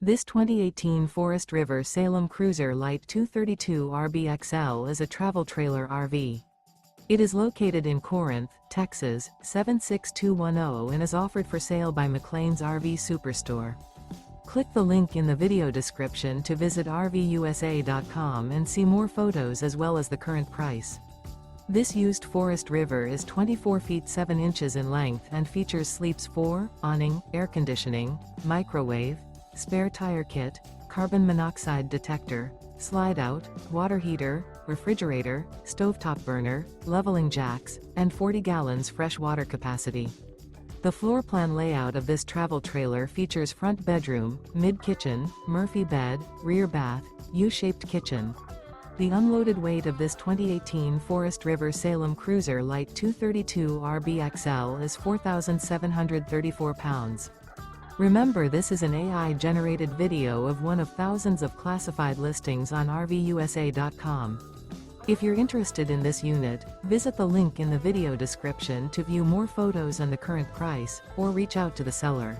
This 2018 Forest River Salem Cruiser LITE 232 RBXL is a travel trailer RV. It is located in Corinth, Texas, 76210 and is offered for sale by McClain's RV Superstore. Click the link in the video description to visit RVUSA.com and see more photos as well as the current price. This used Forest River is 24 feet 7 inches in length and features sleeps 4, awning, air conditioning, microwave, spare tire kit, carbon monoxide detector, slide-out, water heater, refrigerator, stovetop burner, leveling jacks, and 40 gallons fresh water capacity. The floor plan layout of this travel trailer features front bedroom, mid-kitchen, Murphy bed, rear bath, U-shaped kitchen. The unloaded weight of this 2018 Forest River Salem Cruiser LITE 232 RBXL is 4,734 pounds. Remember, this is an AI-generated video of one of thousands of classified listings on RVUSA.com. If you're interested in this unit, visit the link in the video description to view more photos and the current price, or reach out to the seller.